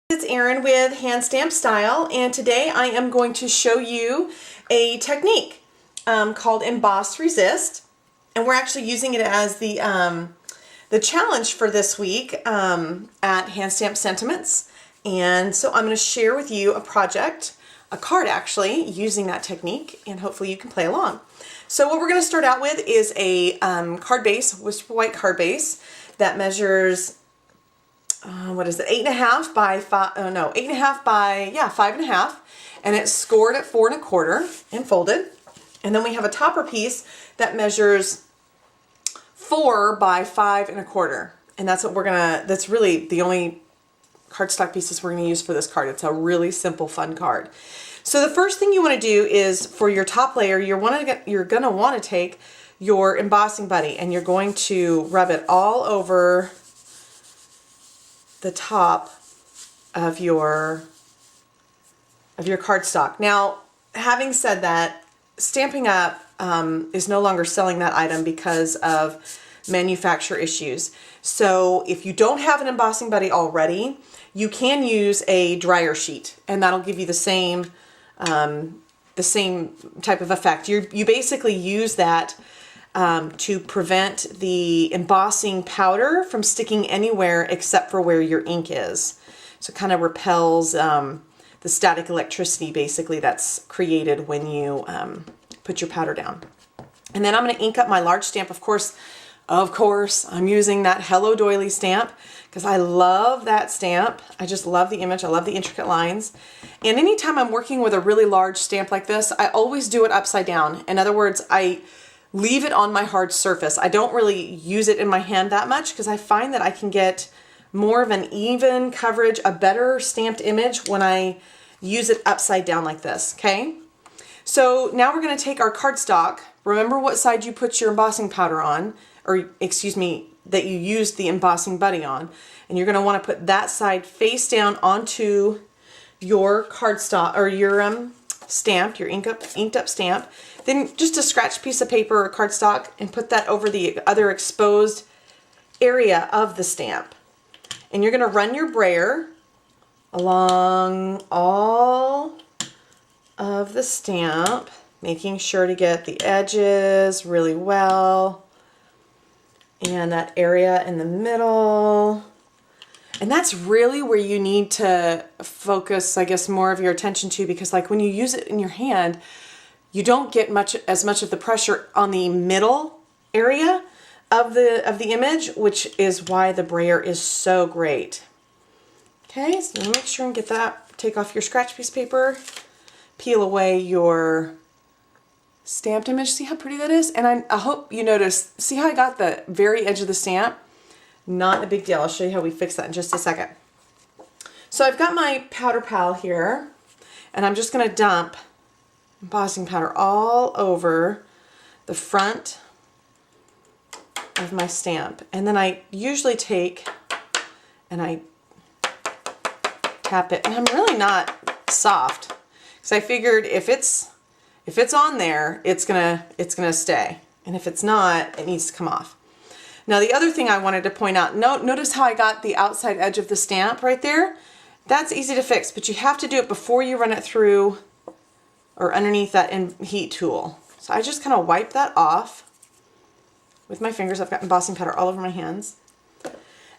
It's Erin with Hand Stamp Style, and today I am going to show you a technique called Emboss Resist, and we're actually using it as the challenge for this week at Hand Stamp Sentiments. And so I'm going to share with you a project, a card actually, using that technique, and hopefully you can play along. So what we're going to start out with is a card base, Whisper White card base that measures what is it, 8.5 by 5, 8.5 by, 5.5, and it's scored at 4 1/4 and folded. And then we have a topper piece that measures 4 by 5 1/4, and that's what that's really the only cardstock pieces we're gonna use for this card. It's a really simple, fun card. So the first thing you wanna do is, for your top layer, you're gonna wanna take your embossing buddy and you're going to rub it all over the top of your cardstock. Now, having said that, Stampin' Up! Is no longer selling that item because of manufacturer issues. So if you don't have an embossing buddy already, you can use a dryer sheet, and that'll give you the same type of effect. You basically use that to prevent the embossing powder from sticking anywhere except for where your ink is. So it kind of repels the static electricity basically that's created when you put your powder down. And then I'm going to ink up my large stamp. Of course, I'm using that Hello Doily stamp because I love that stamp. I just love the image. I love the intricate lines. And anytime I'm working with a really large stamp like this, I always do it upside down. In other words, I leave it on my hard surface. I don't really use it in my hand that much because I find that I can get more of an even coverage, a better stamped image when I use it upside down like this, okay? So now we're going to take our cardstock. Remember what side you put your embossing powder on, or excuse me, that you used the embossing buddy on. And you're going to want to put that side face down onto your cardstock, or your stamp, your inked up stamp. Then just a scratched piece of paper or cardstock and put that over the other exposed area of the stamp. And you're going to run your brayer along all of the stamp, making sure to get the edges really well and that area in the middle. And that's really where you need to focus, I guess, more of your attention to, because like when you use it in your hand, you don't get as much of the pressure on the middle area of the image, which is why the brayer is so great. Okay, so make sure and get that. Take off your scratch piece of paper, peel away your stamped image. See how pretty that is? And I hope you notice, see how I got the very edge of the stamp? Not a big deal. I'll show you how we fix that in just a second. So I've got my powder pal here, and I'm just going to dump embossing powder all over the front of my stamp. And then I usually take and I tap it. And I'm really not soft, because I figured if it's on there, it's gonna stay. And if it's not, it needs to come off. Now the other thing I wanted to point out, notice how I got the outside edge of the stamp right there? That's easy to fix, but you have to do it before you run it through or underneath that heat tool. So I just kind of wipe that off with my fingers. I've got embossing powder all over my hands.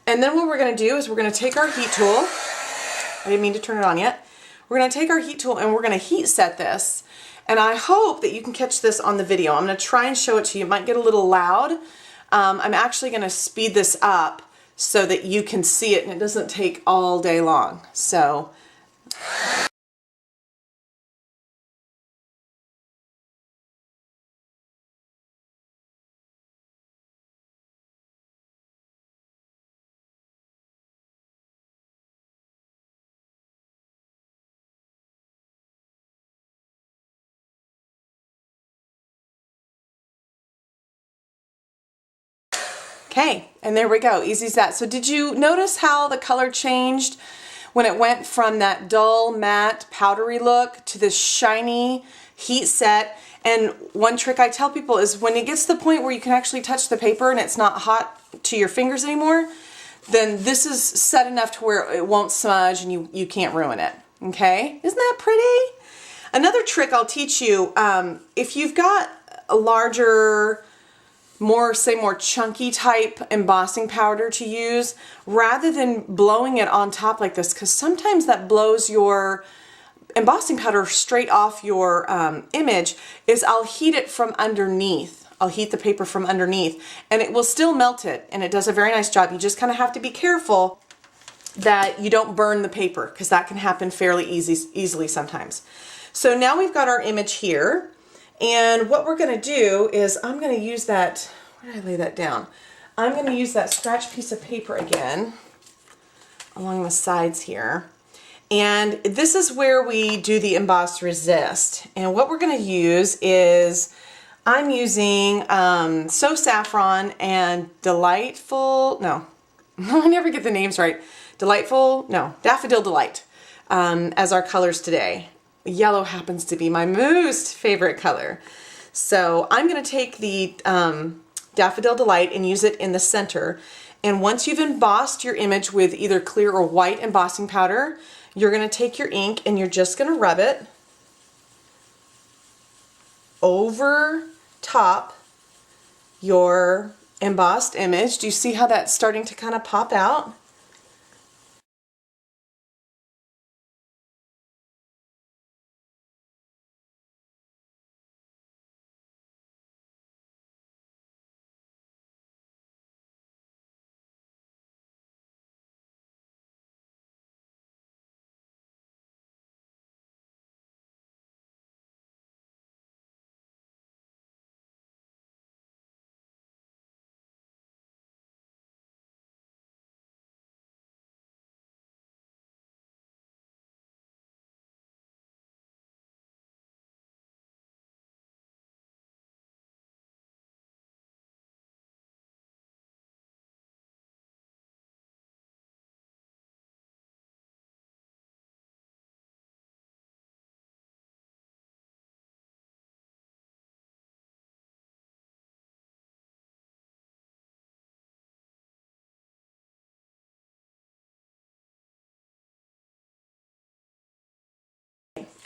And then what we're going to do is we're going to take our heat tool. I didn't mean to turn it on yet. We're going to take our heat tool and we're going to heat set this. And I hope that you can catch this on the video. I'm going to try and show it to you. It might get a little loud. I'm actually going to speed this up so that you can see it and it doesn't take all day long. So okay, and there we go, easy as that. So did you notice how the color changed when it went from that dull, matte, powdery look to this shiny heat set? And one trick I tell people is when it gets to the point where you can actually touch the paper and it's not hot to your fingers anymore, then this is set enough to where it won't smudge and you can't ruin it. Okay, isn't that pretty? Another trick I'll teach you, if you've got a larger, more chunky type embossing powder to use, rather than blowing it on top like this, because sometimes that blows your embossing powder straight off your image, is I'll heat it from underneath. I'll heat the paper from underneath and it will still melt it, and it does a very nice job. You just kind of have to be careful that you don't burn the paper, because that can happen fairly easily sometimes. So now we've got our image here, and what we're going to do is I'm going to use that, where did I lay that down? I'm going to use that scratch piece of paper again along the sides here. And this is where we do the emboss resist. And what we're going to use is, I'm using So Saffron and Delightful, no, I never get the names right. Daffodil Delight as our colors today. Yellow happens to be my most favorite color. So I'm going to take the Daffodil Delight and use it in the center. And once you've embossed your image with either clear or white embossing powder, you're going to take your ink and you're just going to rub it over top your embossed image. Do you see how that's starting to kind of pop out?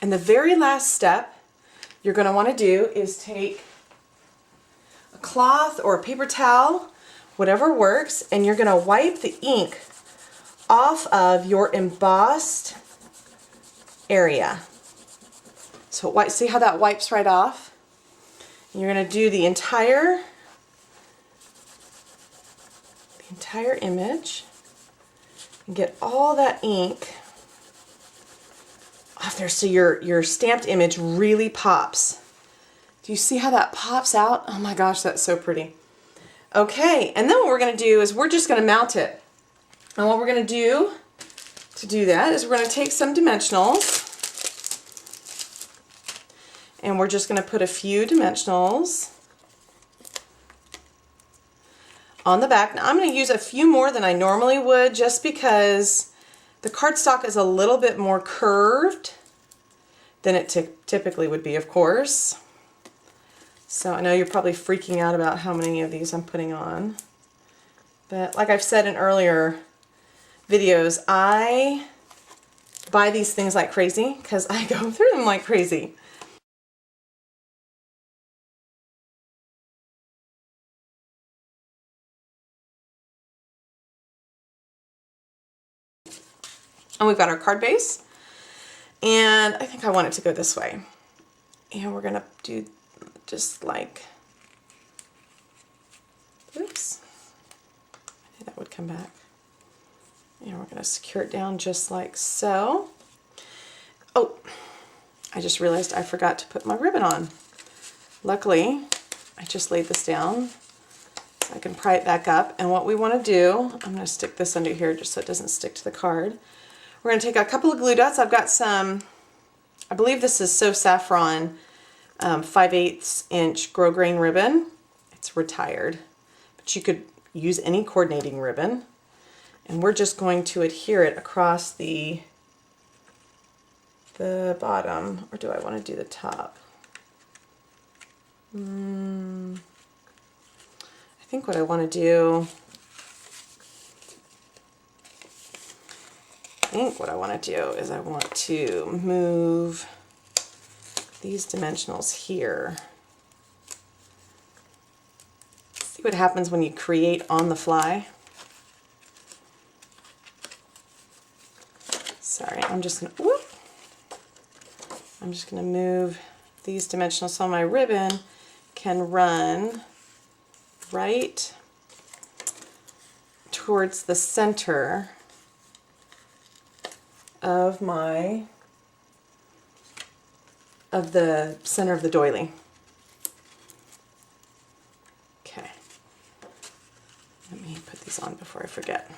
And the very last step you're going to want to do is take a cloth or a paper towel, whatever works, and you're going to wipe the ink off of your embossed area. So see how that wipes right off? And you're going to do the entire image and get all that ink off there so your stamped image really pops. Do you see how that pops out? Oh my gosh, that's so pretty. Okay, and then what we're going to do is we're just going to mount it. And what we're going to do that is we're going to take some dimensionals and we're just going to put a few dimensionals on the back. Now I'm going to use a few more than I normally would, just because the cardstock is a little bit more curved than it typically would be, of course. So I know you're probably freaking out about how many of these I'm putting on. But like I've said in earlier videos, I buy these things like crazy because I go through them like crazy. And we've got our card base, and I think I want it to go this way. And we're going to do just like, oops, I think that would come back. And we're going to secure it down just like so. Oh, I just realized I forgot to put my ribbon on. Luckily, I just laid this down so I can pry it back up. And what we want to do, I'm going to stick this under here just so it doesn't stick to the card. We're going to take a couple of glue dots. I've got some, I believe this is So Saffron 5/8 inch grosgrain ribbon. It's retired, but you could use any coordinating ribbon. And we're just going to adhere it across the bottom, or do I want to do the top? I think what I want to do think what I want to do is I want to move these dimensionals here. See what happens when you create on the fly. Sorry, I'm just gonna move these dimensionals so my ribbon can run right towards the center of the center of the doily. Okay. Let me put these on before I forget.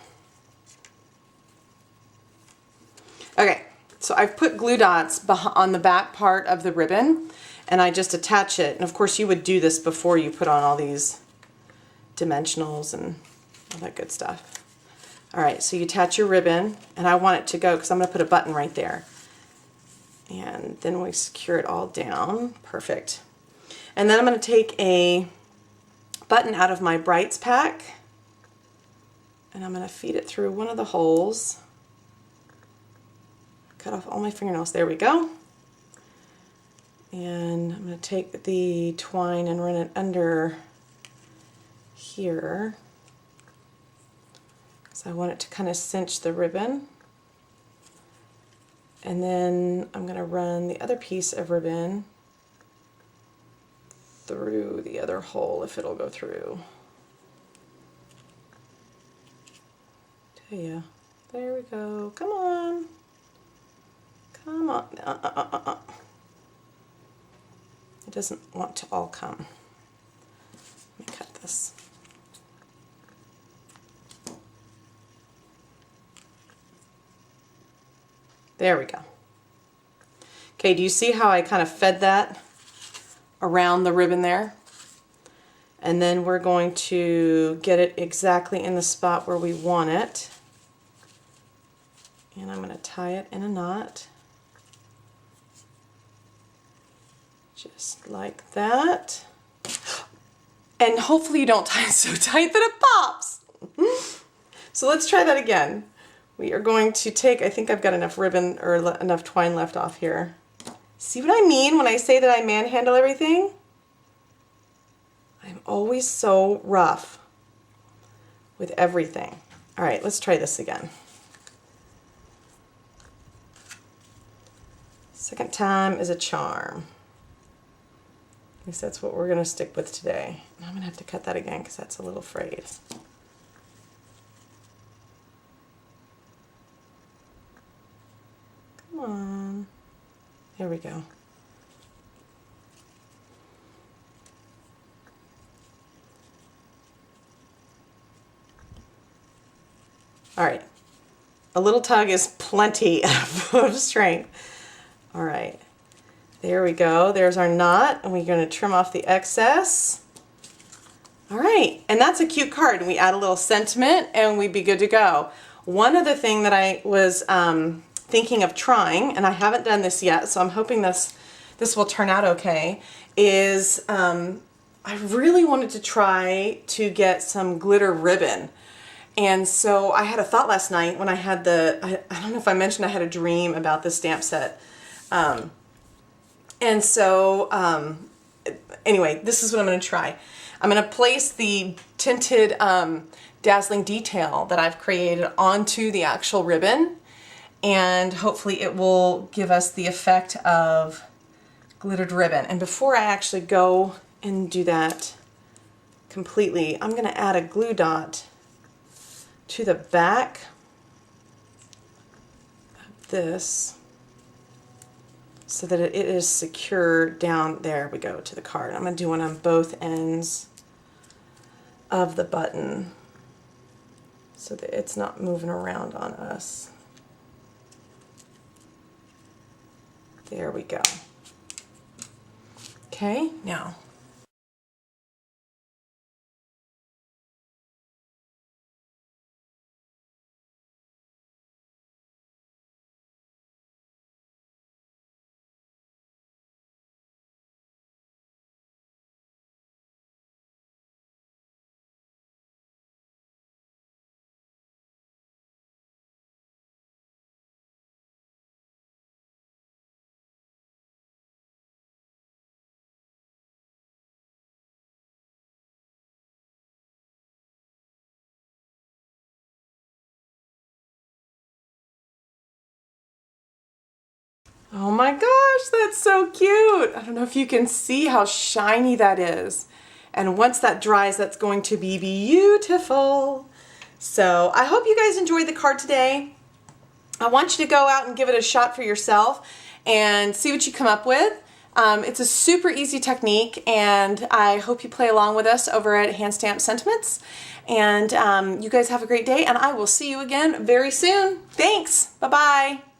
Okay, so I've put glue dots on the back part of the ribbon, and I just attach it. And of course you would do this before you put on all these dimensionals and all that good stuff. All right, so you attach your ribbon, and I want it to go because I'm going to put a button right there. And then we secure it all down. Perfect. And then I'm going to take a button out of my Brights pack, and I'm going to feed it through one of the holes. Cut off all my fingernails. There we go. And I'm going to take the twine and run it under here. So I want it to kind of cinch the ribbon. And then I'm going to run the other piece of ribbon through the other hole if it'll go through. Tell ya. There we go. Come on. Come on. It doesn't want to all come. Let me cut this. There we go. Okay, do you see how I kind of fed that around the ribbon there? And then we're going to get it exactly in the spot where we want it. And I'm going to tie it in a knot. Just like that. And hopefully you don't tie it so tight that it pops. So let's try that again. We are going to take, I think I've got enough ribbon or enough twine left off here. See what I mean when I say that I manhandle everything? I'm always so rough with everything. All right, let's try this again. Second time is a charm. At least that's what we're going to stick with today. I'm going to have to cut that again because that's a little frayed. Come on. There we go. All right. A little tug is plenty of strength. All right. There we go. There's our knot, and we're going to trim off the excess. All right, and that's a cute card. We add a little sentiment, and we'd be good to go. One other thing that I was thinking of trying, and I haven't done this yet, so I'm hoping this will turn out okay, is I really wanted to try to get some glitter ribbon. And so I had a thought last night when I had I don't know if I mentioned I had a dream about this stamp set. And so, anyway, this is what I'm going to try. I'm going to place the tinted dazzling detail that I've created onto the actual ribbon, and hopefully it will give us the effect of glittered ribbon. And before I actually go and do that completely, I'm going to add a glue dot to the back of this, so that it is secure down, there we go, to the card. I'm going to do one on both ends of the button so that it's not moving around on us. There we go. Okay, now Oh my gosh, that's so cute. I don't know if you can see how shiny that is. And once that dries, that's going to be beautiful. So I hope you guys enjoyed the card today. I want you to go out and give it a shot for yourself and see what you come up with. It's a super easy technique, and I hope you play along with us over at Hand Stamp Sentiments. And you guys have a great day, and I will see you again very soon. Thanks. Bye-bye.